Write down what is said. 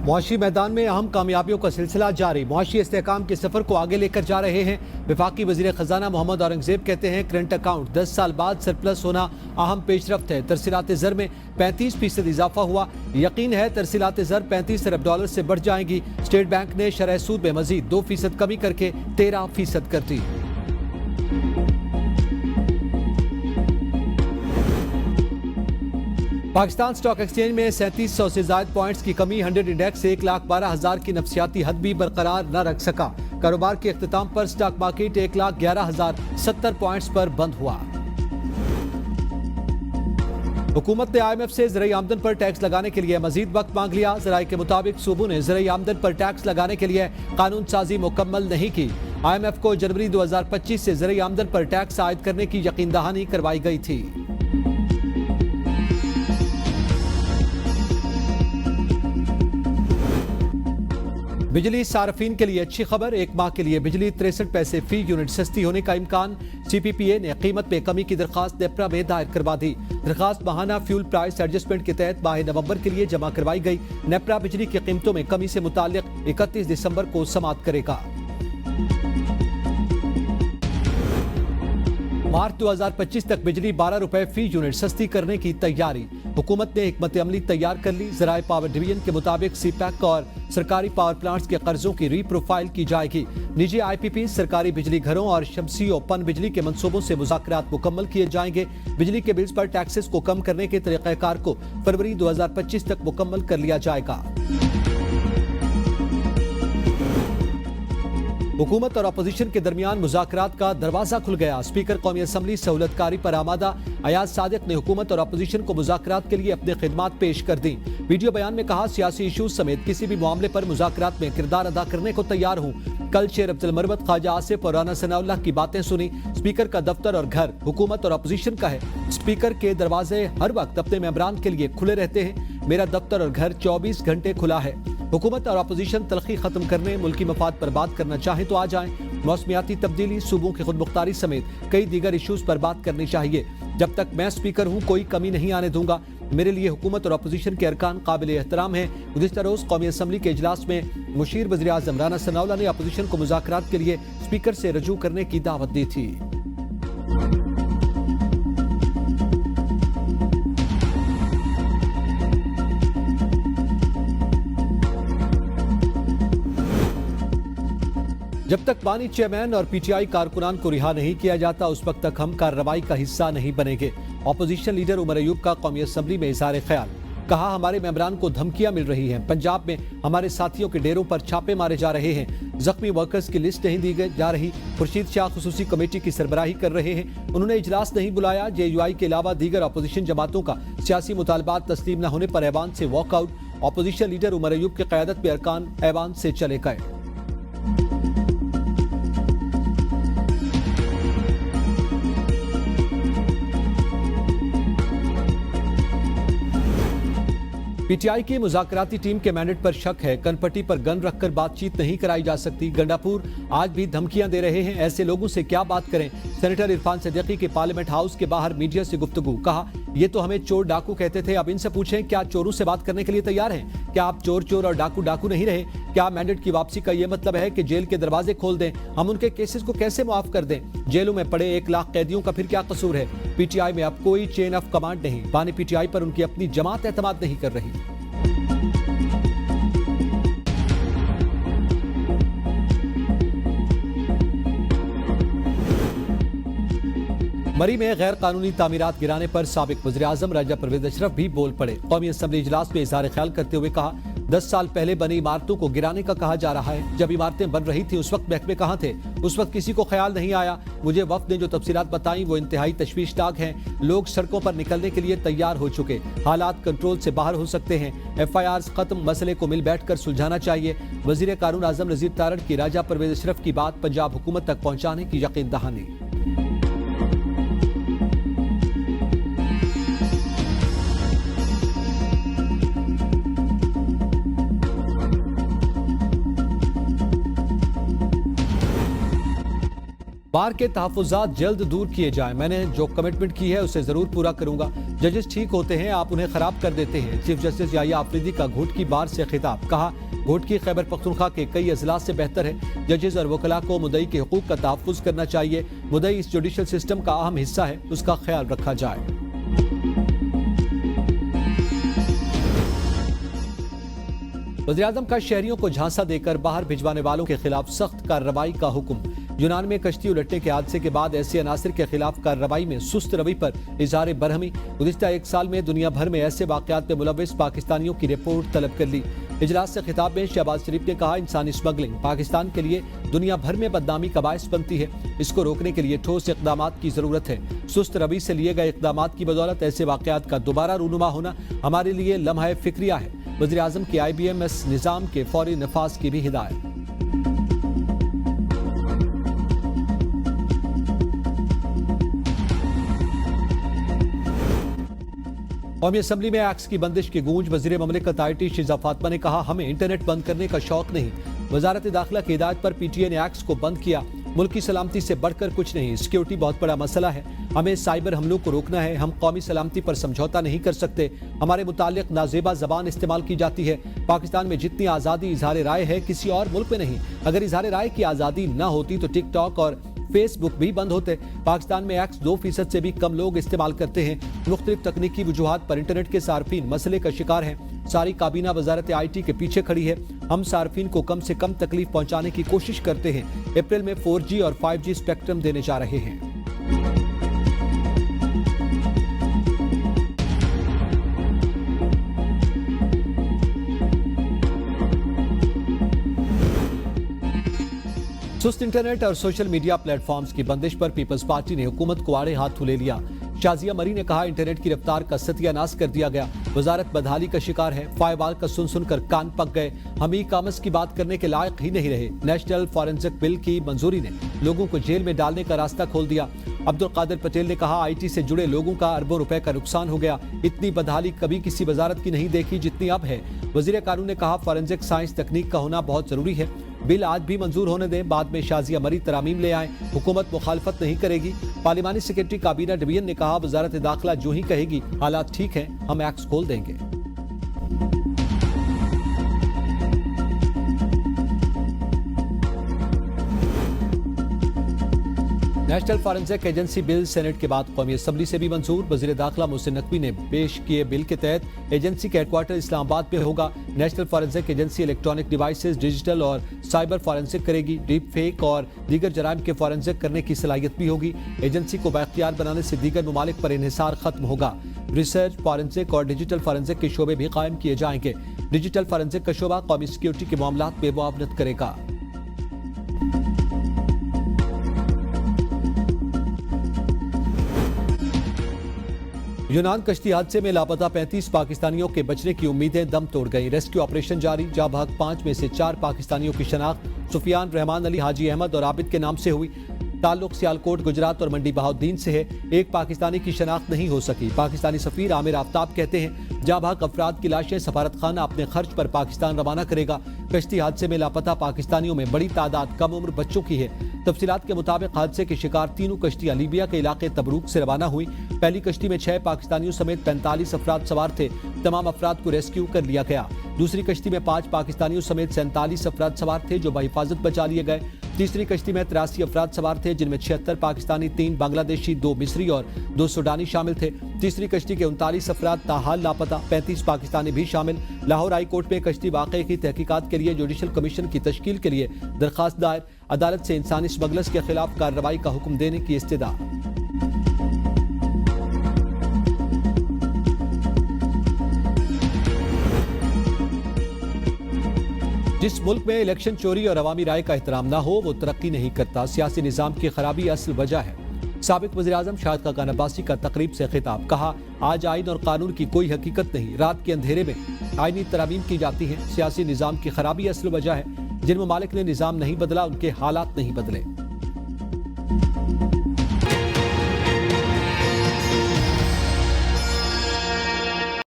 मुआशी मैदान में अहम कामयाबियों का सिलसिला जारी। मुआशी इस्तेहकाम के सफर को आगे लेकर जा रहे हैं। वफाकी वजीर खजाना मोहम्मद औरंगजेब कहते हैं करंट अकाउंट 10 साल बाद सरप्लस होना अहम पेशरफ्त है। तरसीलात ज़र में 35% इजाफा हुआ। यकीन है तरसीलात ज़र 35 अरब डॉलर से बढ़ जाएंगी। स्टेट बैंक ने शरह सूद में मजीद 2% कमी करके 13% कर दी। पाकिस्तान स्टॉक एक्सचेंज में 3700 से ज्यादा पॉइंट्स की कमी। 100 इंडेक्स 1,12,000 की नफसियाती हद भी बरकरार न रख सका। कारोबार के इख्तिताम पर स्टॉक मार्केट 1,11,070 पॉइंट्स पर बंद हुआ। हुकूमत ने IMF से ज़राई आमदन पर टैक्स लगाने के लिए मजीद वक्त मांग लिया। ज़राए के मुताबिक सूबों ने ज़राई आमदन पर टैक्स लगाने के लिए कानून साजी मुकम्मल नहीं की। IMF को जनवरी 2025 से ज़राई आमदन पर टैक्स आयद करने की यकीन दहानी करवाई गई थी। बिजली सार्फिन के लिए अच्छी खबर। एक माह के लिए बिजली 63 पैसे फी यूनिट सस्ती होने का इम्कान। CPPA ने कीमत में कमी की दरखास्त नेप्रा में दायर करवा दी। दरखास्त माहाना फ्यूल प्राइस एडजस्टमेंट के तहत माह नवंबर के लिए जमा करवाई गई। नेप्रा बिजली की कीमतों में कमी से मुताल्लिक 31 दिसंबर को समाप्त करेगा। मार्च 2025 तक बिजली 12 रुपए फी यूनिट सस्ती करने की तैयारी। हुकूमत ने हिकमत अमली तैयार कर ली। ज़राए पावर डिवीजन के मुताबिक CPEC और सरकारी पावर प्लांट्स के कर्जों की रीप्रोफाइल की जाएगी। निजी IPP, सरकारी बिजली घरों और शमसी और पन बिजली के मंसूबों से मुज़ाकरात मुकम्मल किए जाएंगे। बिजली के बिल्स पर टैक्सेस को कम करने के तरीक़ाकार को फरवरी 2025 तक मुकम्मल कर लिया जाएगा। हुकूमत और अपोजिशन के दरमियान मुज़ाकरात का दरवाजा खुल गया। स्पीकर कौमी असम्बली सहूलतकारी पर आमादा। अयाज सादिक ने हुकूमत और अपोजिशन को मुज़ाकरात के लिए अपने खिदमात पेश कर दी। वीडियो बयान में कहा, सियासी इशूज समेत किसी भी मामले पर मुज़ाकरात में किरदार अदा करने को तैयार हूँ। कल शेर अब्दुल मरवत, ख्वाजा आसिफ और राना सनाउल्लाह की बातें सुनी। स्पीकर का दफ्तर और घर हुकूमत और अपोजिशन का है। स्पीकर के दरवाजे हर वक्त अपने मेंबरान के लिए खुले रहते हैं। मेरा दफ्तर और घर 24 घंटे खुला है। हुकूमत और अपोजिशन तलखी खत्म करने, मुल्की मफाद पर बात करना चाहें तो आ जाएं। मौसमियाती तब्दीली, सूबों की खुद मुख्तारी समेत कई दीगर इशूज पर बात करनी चाहिए। जब तक मैं स्पीकर हूँ कोई कमी नहीं आने दूंगा। मेरे लिए हुकूमत और अपोजिशन के अरकान काबिल एहतराम हैं। गुज़िश्ता रोज़ कौमी असम्बली के इजलास में मुशीर वज़ीर आज़म राना सनाउल्लाह ने अपोजिशन को मुज़ाकरात के लिए स्पीकर से रजू करने की दावत दी थी। जब तक बानी चेयरमैन और PTI कारकुनान को रिहा नहीं किया जाता उस वक्त तक हम कार्रवाई का हिस्सा नहीं बनेंगे। अपोजिशन लीडर उमर अयूब का कौमी असम्बली में इज़हार ख्याल। कहा, हमारे मेंबरान को धमकियां मिल रही हैं। पंजाब में हमारे साथियों के डेरों पर छापे मारे जा रहे हैं। जख्मी वर्कर्स की लिस्ट नहीं दी जा रही। खुर्शीद शाह खुसूसी कमेटी की सरबराही कर रहे हैं। उन्होंने इजलास नहीं बुलाया। JUI के अलावा दीगर अपोजिशन जमातों का सियासी मुतालबात तस्लीम न होने पर ऐवान से walkout. Opposition leader Umar Ayub की क़यादत में अरकान ऐवान से चले गए। PTI की मुज़ाकराती टीम के मैंडेट पर शक है। कनपट्टी पर गन रखकर बातचीत नहीं कराई जा सकती। गंडापुर आज भी धमकियां दे रहे हैं। ऐसे लोगों से क्या बात करें। सेनेटर इरफान सिद्दीकी के पार्लियामेंट हाउस के बाहर मीडिया से गुफ्तगू। कहा, ये तो हमें चोर डाकू कहते थे। अब इनसे पूछें, क्या चोरों से बात करने के लिए तैयार हैं? क्या आप चोर चोर और डाकू डाकू नहीं रहे? क्या मैंडेट की वापसी का यह मतलब है कि जेल के दरवाजे खोल दें? हम उनके केसेस को कैसे मुआफ कर दें? जेलों में पड़े 1 लाख कैदियों का फिर क्या कसूर है? PTI में अब कोई चेन ऑफ कमांड नहीं। बानी PTI पर उनकी अपनी जमात एतमाद नहीं कर रही। मरी में गैर कानूनी तामीरात गिराने पर साबिक वज़ीर आज़म राजा परवेज अशरफ भी बोल पड़े। कौमी असम्बली इजलास में इज़हार ख्याल करते हुए कहा, 10 साल पहले बनी इमारतों को गिराने का कहा जा रहा है। जब इमारतें बन रही थी उस वक्त महकमे कहाँ थे? उस वक्त किसी को ख्याल नहीं आया। मुझे वफ्द ने जो तफसीलात बताई वो इंतहाई तशवीशनाक हैं। लोग सड़कों पर निकलने के लिए तैयार हो चुके। हालात कंट्रोल से बाहर हो सकते हैं। FIRs खत्म, मसले को मिल बैठ कर सुलझाना चाहिए। वज़ीर कानून आज़म नज़ीर तारड़ की राजा परवेज अशरफ की बात पंजाब हुकूमत तक पहुँचाने की यकीन दहानी। बार के तहफ़्फ़ुज़ात जल्द दूर किए जाएं। मैंने जो कमिटमेंट की है उसे जरूर पूरा करूंगा। जजेस ठीक होते हैं, आप उन्हें खराब कर देते हैं। चीफ जस्टिस याहिया आफरीदी का घोटकी बार से खिताब। कहा, घोटकी खैबर पख्तूनख्वा के कई अजलास से बेहतर है। जजेस और वकला को मुद्दई के हुकूक का तहफ़्फ़ुज़ करना चाहिए। मुद्दई इस जुडिशल सिस्टम का अहम हिस्सा है, उसका ख्याल रखा जाए। वज़ीर-ए-आज़म का शहरियों को झांसा देकर बाहर भिजवाने वालों के खिलाफ सख्त कार्रवाई का हुक्म। यूनान में कश्ती उलटने के हादसे के बाद ऐसे अनासिर के खिलाफ कार्रवाई में सुस्त रवि पर इज़हार बरहमी। गुज़िश्ता एक साल में दुनिया भर में ऐसे वाक़यात में मुलव्विस पाकिस्तानियों की रिपोर्ट तलब कर ली। इजलास से खिताब में शहबाज शरीफ ने कहा, इंसानी स्मगलिंग पाकिस्तान के लिए दुनिया भर में बदनामी का बायस बनती है। इसको रोकने के लिए ठोस इक़दामात की जरूरत है। सुस्त रवि से लिए गए इक़दामात की बदौलत ऐसे वाक़यात का दोबारा रूनुमा होना हमारे लिए लम्हा फिक्रिया है। वज़ीर-ए-आज़म के IBMS निज़ाम के फौरी नफाज की भी हिदायत। कौमी असम्बली में एक्स की बंदिश की गूंज। वज़ीर ममलिकत IT शिजा फातिमा ने कहा, हमें इंटरनेट बंद करने का शौक नहीं। वजारत दाखिला की हिदायत पर PTI ने एक्स को बंद किया। मुल्क की सलामती से बढ़कर कुछ नहीं। सिक्योरिटी बहुत बड़ा मसला है, हमें साइबर हमलों को रोकना है। हम कौमी सलामती पर समझौता नहीं कर सकते। हमारे मुतालिक नाजेबा जबान इस्तेमाल की जाती है। पाकिस्तान में जितनी आज़ादी इजहार राय है किसी और मुल्क में नहीं। अगर इजहार राय की आज़ादी न होती तो टिकटॉक और फेसबुक भी बंद होते। पाकिस्तान में एक्स 2% से भी कम लोग इस्तेमाल करते हैं। मुख्तलिफ तकनीकी वजूहात पर इंटरनेट के सार्फिन मसले का शिकार हैं। सारी काबीना वजारत IT के पीछे खड़ी है। हम सार्फिन को कम से कम तकलीफ पहुंचाने की कोशिश करते हैं। अप्रैल में 4G और 5G स्पेक्ट्रम देने जा रहे हैं। सुस्त इंटरनेट और सोशल मीडिया प्लेटफॉर्म्स की बंदिश पर पीपल्स पार्टी ने हुकूमत को आड़े हाथों ले लिया। शाजिया मरी ने कहा, इंटरनेट की रफ्तार का सत्यानाश कर दिया गया। वजारत बदहाली का शिकार है। फायरवॉल का सुन सुनकर कान पक गए। हम ई कॉमर्स की बात करने के लायक ही नहीं रहे। नेशनल फॉरेंसिक बिल की मंजूरी ने लोगों को जेल में डालने का रास्ता खोल दिया। अब्दुल कादिर पटेल ने कहा, IT से जुड़े लोगों का अरबों रुपए का नुकसान हो गया। इतनी बदहाली कभी किसी वजारत की नहीं देखी जितनी अब है। वजीर कानून ने कहा, फॉरेंसिक साइंस तकनीक का होना बहुत जरूरी है। बिल आज भी मंजूर होने दें, बाद में शाजिया मरी तरामीम ले आए। हुकूमत मुखालफत नहीं करेगी। पार्लिमानी सेक्रेटरी काबीना डिवीजन ने कहा, वजारत दाखिला जो ही कहेगी हालात ठीक हैं, हम एक्स खोल देंगे। National forensic agency bill senate के बाद कौमी असम्बली से भी मंजूर। वजीर दाखिला मोहसिन नकवी ने पेश किए बिल के तहत एजेंसी का हेडक्वार्टर इस्लामाबाद में होगा। National forensic agency electronic devices, digital और साइबर फॉरेंसिक करेगी। डीप फेक और दीगर जराइम के फॉरेंसिक करने की सलाहियत भी होगी। एजेंसी को बाख्तियार बनाने से दीगर ममालिक पर इन्हिसार खत्म होगा। रिसर्च, फॉरेंसिक और डिजिटल फॉरेंसिक के शोबे भी कायम किए जाएंगे। डिजिटल फॉरेंसिक का शोबा कौमी सिक्योरिटी के मामलात में मुआवनत करेगा। यूनान कश्ती हादसे में लापता 35 पाकिस्तानियों के बचने की उम्मीदें दम तोड़ गई। रेस्क्यू ऑपरेशन जारी। जा भाग 5 में से 4 पाकिस्तानियों की शनाख्त सुफियान, रहमान अली, हाजी अहमद और आबिद के नाम से हुई। ताल्लुक सियालकोट, गुजरात और मंडी बहाउद्दीन से है। एक पाकिस्तानी की शनाख्त नहीं हो सकी। पाकिस्तानी सफीर आमिर आफ्ताब कहते हैं, जाबाक अफराद की लाशें सफारत खाना अपने खर्च पर पाकिस्तान रवाना करेगा। कश्ती हादसे में लापता पाकिस्तानियों में बड़ी तादाद कम उम्र बच्चों की है। तफसीलात के मुताबिक हादसे के शिकार तीनों कश्तियां लीबिया के इलाके तबरूक से रवाना हुई। पहली कश्ती में 6 पाकिस्तानियों समेत 45 अफराद सवार थे। तमाम अफराद को रेस्क्यू कर लिया गया। दूसरी कश्ती में 5 पाकिस्तानियों समेत 47 अफराद सवार थे जो बहिफाजत बचा लिए गए। तीसरी कश्ती में 83 अफराद सवार थे जिनमें 76 पाकिस्तानी, 3 बांग्लादेशी, 2 मिस्री और 2 सूडानी शामिल थे। तीसरी कश्ती के 39 अफराद ताहाल लापता, 35 पाकिस्तानी भी शामिल। लाहौर हाई कोर्ट में कश्ती वाक़े की तहकीकात के लिए जुडिशल कमीशन की तश्कील के लिए दरखास्त दायर। अदालत से इंसानी स्मगलर्स के खिलाफ कार्रवाई का हुक्म देने की इस्तदा। जिस मुल्क में इलेक्शन चोरी और अवामी राय का एहतराम ना हो वो तरक्की नहीं करता। सियासी निजाम की खराबी असल वजह है। साबिक वज़ीर-ए-आज़म शाहिद खाकान अब्बासी का तकरीब से खिताब। कहा, आज आइन और कानून की कोई हकीकत नहीं। रात के अंधेरे में आईनी तरामीम की जाती है। सियासी निजाम की खराबी असल वजह है। जिन ममालिक ने निजाम नहीं बदला उनके हालात नहीं बदले।